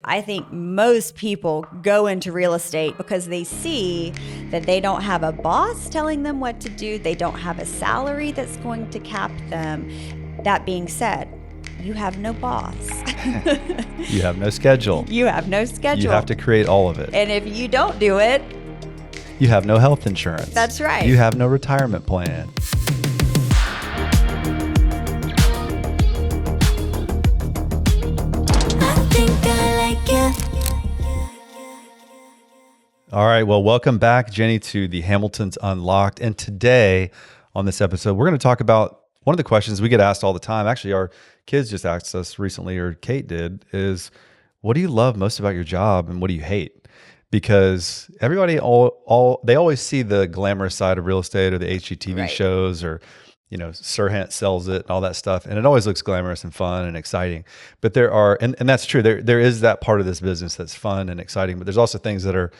I think most people go into real estate because they see that they don't have a boss telling them what to do. They don't have a salary that's going to cap them. That being said, you have no boss. You have no schedule. You have no schedule. You have to create all of it. And if you don't do it, you have no health insurance. That's right. You have no retirement plan. All right. Well, welcome back, Jennie, to the Hamilton's Unlocked. And today on this episode, we're going to talk about one of the questions we get asked all the time. Actually, our kids just asked us recently, or Kate did, is what do you love most about your job and what do you hate? Because everybody, they always see the glamorous side of real estate or the HGTV Right. shows, or Sirhan sells it and all that stuff. And it always looks glamorous and fun and exciting. But there are, and that's true, there is that part of this business that's fun and exciting, but there's also things that are,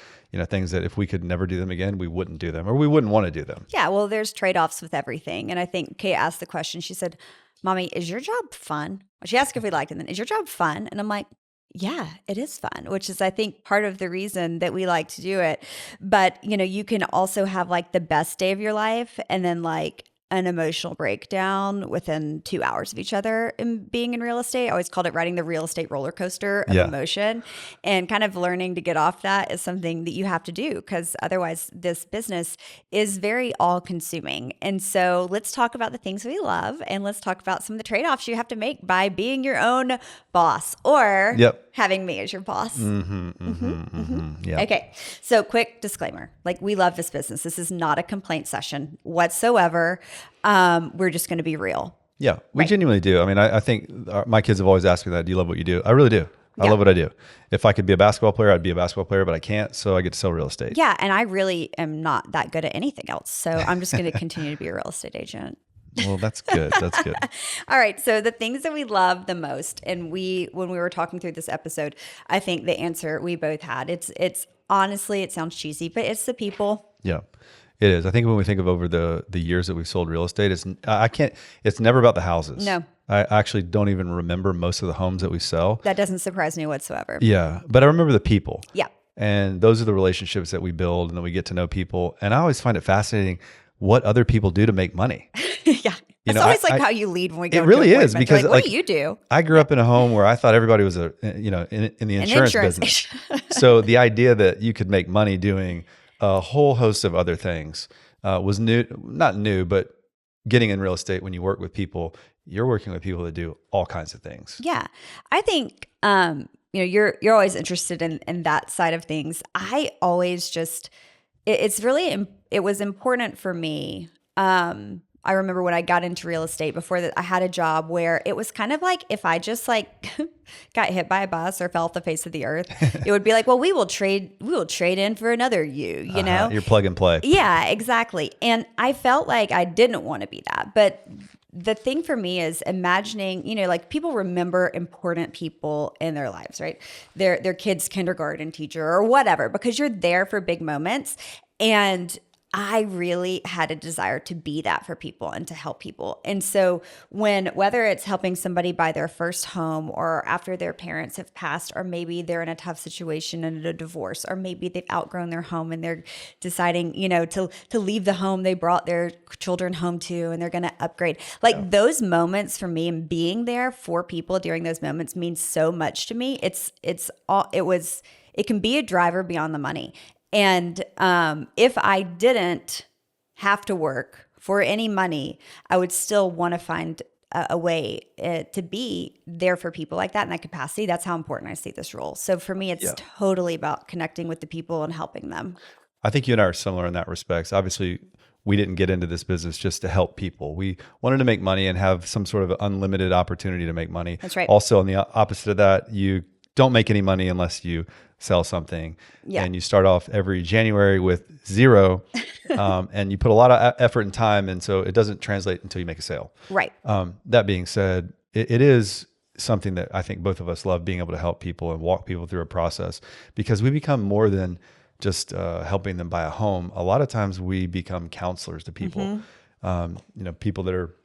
things that if we could never do them again, we wouldn't do them, or we wouldn't want to do them. Yeah, well, there's trade-offs with everything. And I think Kate asked the question, she said, Mommy, is your job fun? She asked if we liked it, and then, is your job fun? And I'm like, yeah, it is fun, which is, I think, part of the reason that we like to do it. But, you can also have like the best day of your life and then like an emotional breakdown within 2 hours of each other in being in real estate. I always called it riding the real estate roller coaster of emotion, and kind of learning to get off that is something that you have to do, because otherwise this business is very all consuming. And so let's talk about the things we love, and let's talk about some of the trade-offs you have to make by being your own boss or having me as your boss. Yeah. Okay. So quick disclaimer, like, we love this business. This is not a complaint session whatsoever. We're just going to be real. Yeah, we genuinely do. I mean, I think my kids have always asked me that. Do you love what you do? I really do. I love what I do. If I could be a basketball player, I'd be a basketball player, but I can't. So I get to sell real estate. Yeah. And I really am not that good at anything else. So I'm just going to continue to be a real estate agent. Well, that's good. That's good. All right. So the things that we love the most, and when we were talking through this episode, I think the answer we both had, it's honestly, it sounds cheesy, but it's the people. Yeah, it is. I think when we think of over the years that we've sold real estate, it's never about the houses. No. I actually don't even remember most of the homes that we sell. That doesn't surprise me whatsoever. Yeah. But I remember the people. Yeah. And those are the relationships that we build, and then we get to know people. And I always find it fascinating what other people do to make money. Yeah. It's always like how you lead when we go. It really is, because like, what do you do? I grew up in a home where I thought everybody was in the insurance business. So the idea that you could make money doing a whole host of other things was not new, but getting in real estate, when you work with people, you're working with people that do all kinds of things. Yeah. I think, you're always interested in that side of things. I always just, it was important for me. I remember when I got into real estate before that, I had a job where it was kind of like, if I just like got hit by a bus or fell off the face of the earth, it would be like, well, we will trade in for another you know? You're plug and play. Yeah, exactly. And I felt like I didn't want to be that. But the thing for me is imagining, like, people remember important people in their lives, right? Their kid's kindergarten teacher or whatever, because you're there for big moments. And I really had a desire to be that for people and to help people. And so whether it's helping somebody buy their first home, or after their parents have passed, or maybe they're in a tough situation and a divorce, or maybe they've outgrown their home and they're deciding, to leave the home they brought their children home to, and they're going to upgrade. Like, those moments for me, and being there for people during those moments means so much to me. It can be a driver beyond the money. And if I didn't have to work for any money, I would still want to find a way to be there for people like that in that capacity. That's how important I see this role. So for me, it's totally about connecting with the people and helping them. I think you and I are similar in that respect. Obviously, we didn't get into this business just to help people. We wanted to make money and have some sort of unlimited opportunity to make money. That's right. Also, on the opposite of that, you don't make any money unless you sell something. Yeah. And you start off every January with zero, and you put a lot of effort and time, and so it doesn't translate until you make a sale. Right. That being said, it is something that I think both of us love, being able to help people and walk people through a process, because we become more than just helping them buy a home. A lot of times we become counselors to people. People that are,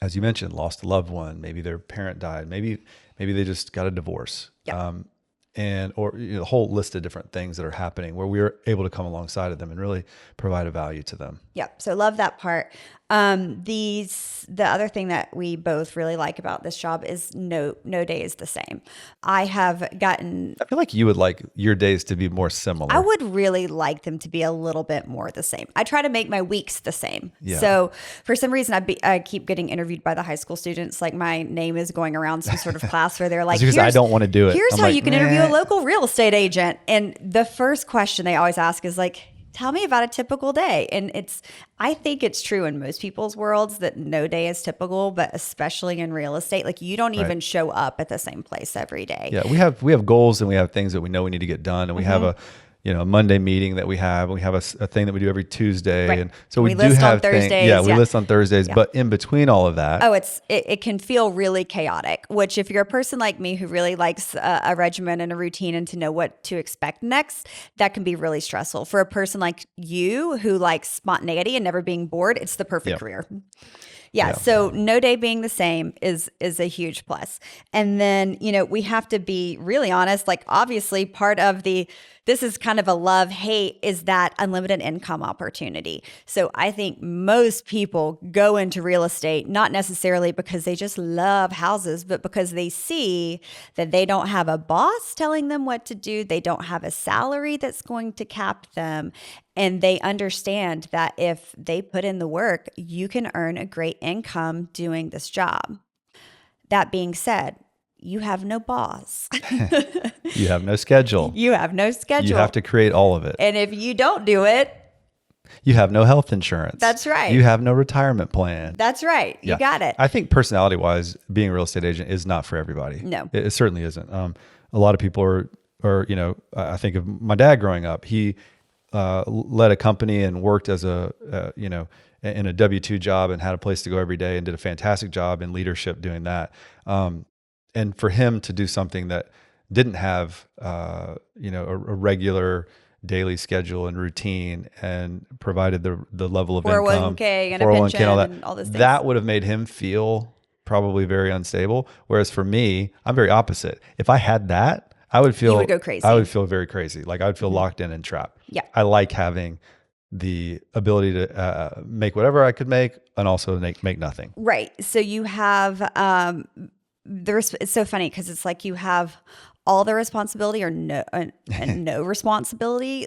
as you mentioned, lost a loved one. Maybe their parent died. Maybe they just got a divorce. Yeah. and or a whole list of different things that are happening where we're able to come alongside of them and really provide a value to them. Yep. So love that part. The other thing that we both really like about this job is no day is the same. I have gotten. I feel like you would like your days to be more similar. I would really like them to be a little bit more the same. I try to make my weeks the same. Yeah. So for some reason, I keep getting interviewed by the high school students. Like my name is going around some sort of class where they're like, because I don't want to do it. Here's I'm how like, you can interview a local real estate agent. And the first question they always ask is like, tell me about a typical day. And I think it's true in most people's worlds that no day is typical, but especially in real estate, like you don't even show up at the same place every day. Yeah, we have goals and we have things that we know we need to get done, and we have a Monday meeting that we have. We have a thing that we do every Tuesday, Right. and so We we do list on have things. Thursdays, Yeah, we yeah. list on Thursdays, but in between all of that, It can feel really chaotic, which if you're a person like me who really likes a regimen and a routine and to know what to expect next, that can be really stressful. For a person like you who likes spontaneity and never being bored, it's the perfect career. Yeah. So no day being the same is a huge plus. And then, we have to be really honest, like obviously part of this is kind of a love-hate is that unlimited income opportunity. So I think most people go into real estate, not necessarily because they just love houses, but because they see that they don't have a boss telling them what to do. They don't have a salary that's going to cap them. And they understand that if they put in the work, you can earn a great income doing this job. That being said, you have no boss. you have no schedule. You have no schedule. You have to create all of it. And if you don't do it, you have no health insurance. That's right. You have no retirement plan. That's right. You got it. I think personality-wise, being a real estate agent is not for everybody. No. It certainly isn't. A lot of people are, I think of my dad growing up. He led a company and worked as in a W-2 job and had a place to go every day and did a fantastic job in leadership doing that. And for him to do something that didn't have, a regular daily schedule and routine and provided the level of 401k income, and a pension and all and all those things. That would have made him feel probably very unstable. Whereas for me, I'm very opposite. If I had that, I would feel, you would go crazy. I would feel very crazy. Like I would feel locked in and trapped. Yeah. I like having the ability to make whatever I could make and also make nothing. Right. So you have, it's so funny because it's like you have all the responsibility or no responsibility.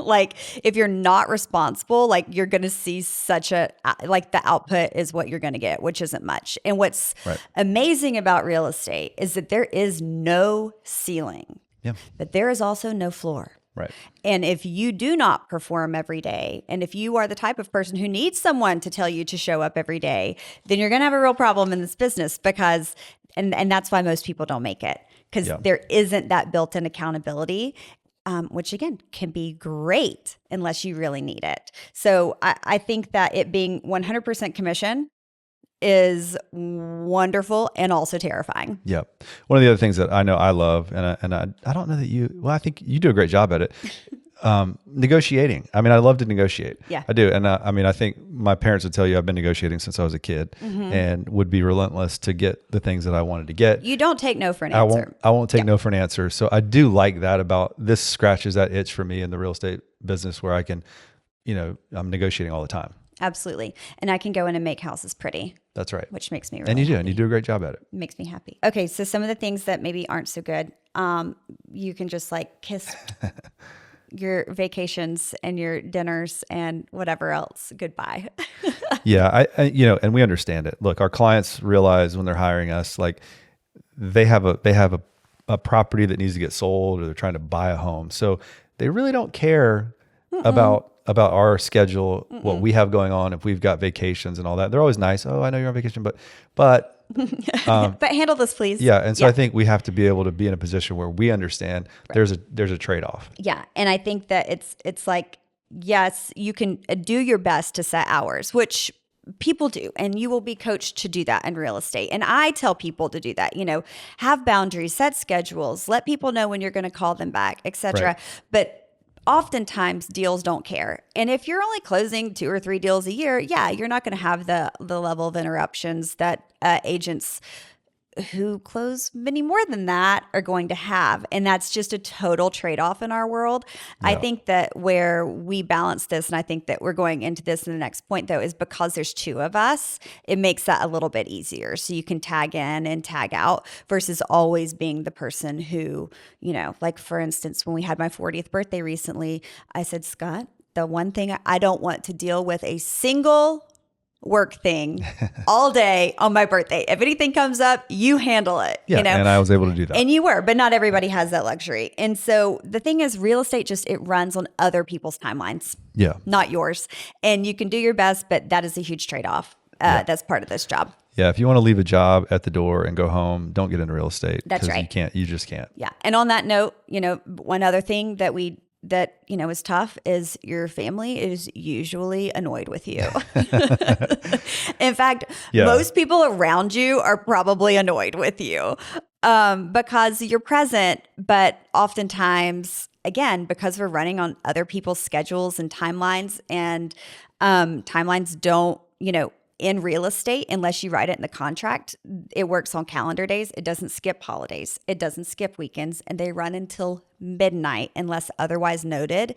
Like if you're not responsible, like you're going to see the output is what you're going to get, which isn't much. And what's amazing about real estate is that there is no ceiling, but there is also no floor. Right. And if you do not perform every day, and if you are the type of person who needs someone to tell you to show up every day, then you're going to have a real problem in this business because, and that's why most people don't make it, because there isn't that built-in accountability, which again can be great unless you really need it. So I think that it being 100% commission is wonderful and also terrifying. Yep. One of the other things that I know I love, and I don't know that I think you do a great job at it. Negotiating. I mean, I love to negotiate. Yeah. I do. And I think my parents would tell you I've been negotiating since I was a kid and would be relentless to get the things that I wanted to get. You don't take no for an answer. I won't take no for an answer. So I do like that about this scratches that itch for me in the real estate business where I can, I'm negotiating all the time. Absolutely. And I can go in and make houses pretty. That's right. Which makes me really And you do. happy. And you do a great job at it. Makes me happy. Okay. So some of the things that maybe aren't so good, you can just like kiss your vacations and your dinners and whatever else goodbye. Yeah. And we understand it. Look, our clients realize when they're hiring us, like they have a property that needs to get sold or they're trying to buy a home. So they really don't care about our schedule, what we have going on, if we've got vacations and all that. They're always nice. Oh, I know you're on vacation, but but handle this, please. Yeah. And so I think we have to be able to be in a position where we understand there's a trade-off. Yeah. And I think that it's like, yes, you can do your best to set hours, which people do, and you will be coached to do that in real estate. And I tell people to do that, have boundaries, set schedules, let people know when you're going to call them back, etc. Right. But oftentimes deals don't care. And if you're only closing 2 or 3 deals a year, you're not going to have the level of interruptions that agents who close many more than that are going to have. And that's just a total trade-off in our world. I Yeah. think that where we balance this, and I think that we're going into this in the next point though, is because there's two of us, it makes that a little bit easier. So you can tag in and tag out versus always being the person who, like for instance, when we had my 40th birthday recently, I said, Scott, the one thing I don't want to deal with a single work thing all day on my birthday. If anything comes up, you handle it. Yeah, and I was able to do that. And you were, but not everybody has that luxury. And so the thing is, real estate it runs on other people's timelines, Yeah. not yours. And you can do your best, but that is a huge trade-off. That's part of this job. Yeah, if you want to leave a job at the door and go home, don't get into real estate. That's 'cause right. You just can't. Yeah. And on that note, one other thing that is tough is your family is usually annoyed with you. In fact, most people around you are probably annoyed with you because you're present, but oftentimes, again, because we're running on other people's schedules and timelines, and timelines don't, in real estate, unless you write it in the contract, it works on calendar days. It doesn't skip holidays. It doesn't skip weekends. And they run until midnight unless otherwise noted.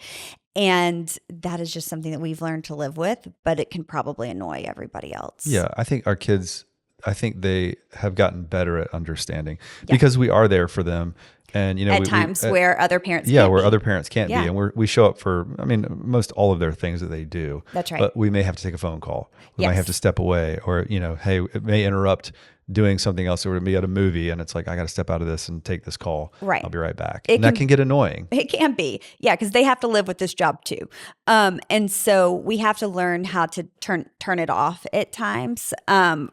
And that is just something that we've learned to live with, but it can probably annoy everybody else. Yeah, I think our kids, they have gotten better at understanding because we are there for them. And, at times where other parents other parents can't be. And we show up for, most all of their things that they do. That's right. But we may have to take a phone call. We might have to step away, or, hey, it may interrupt doing something else. Or be at a movie and it's like, I got to step out of this and take this call. Right. I'll be right back. That can get annoying. It can be. Yeah. Because they have to live with this job too. And so we have to learn how to turn it off at times.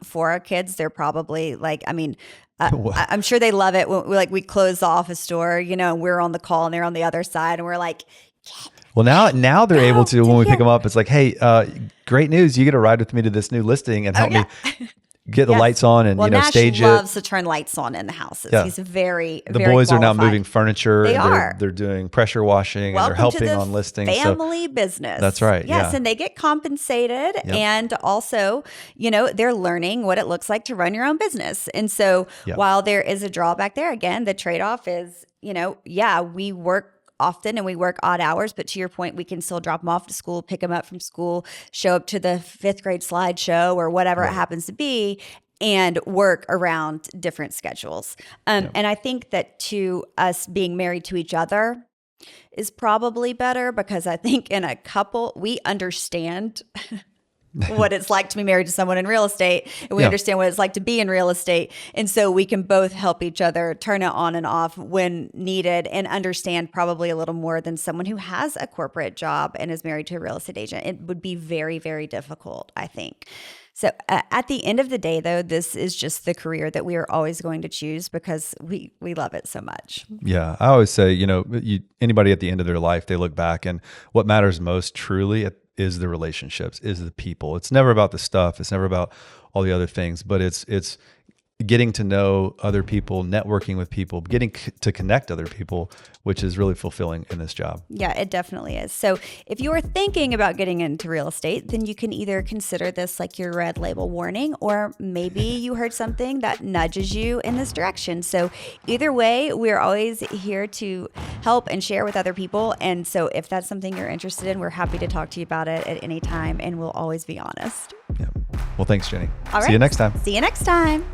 For our kids, they're probably like, I'm sure they love it when we close the office door, and we're on the call and they're on the other side and we're like, well, now they're able to, when we pick them up, it's like, hey, great news. You get a ride with me to this new listing and help me get the lights on and, stage it. Nash loves to turn lights on in the houses. Yeah. He's very The boys are now moving furniture. They are. They're doing pressure washing. Welcome and they're helping to the on listings. Family business. That's right. Yes, and they get compensated. Yep. And also, they're learning what it looks like to run your own business. And so while there is a drawback there, again, the trade-off is, we work often and we work odd hours, but to your point, we can still drop them off to school, pick them up from school, show up to the 5th grade slideshow or whatever it happens to be, and work around different schedules. And I think that to us being married to each other is probably better because I think in a couple, we understand what it's like to be married to someone in real estate, and we understand what it's like to be in real estate. And so we can both help each other turn it on and off when needed and understand probably a little more than someone who has a corporate job and is married to a real estate agent. It would be very, very difficult, I think. So at the end of the day, though, this is just the career that we are always going to choose because we love it so much. Yeah. I always say, anybody at the end of their life, they look back and what matters most truly is the relationships, is the people. It's never about the stuff. It's never about all the other things, but it's getting to know other people, networking with people, getting to connect other people, which is really fulfilling in this job. Yeah, it definitely is. So if you are thinking about getting into real estate, then you can either consider this like your red label warning, or maybe you heard something that nudges you in this direction. So either way, we're always here to help and share with other people. And so if that's something you're interested in, we're happy to talk to you about it at any time, and we'll always be honest. Yeah. Well, thanks, Jenny. All right. See you next time. See you next time.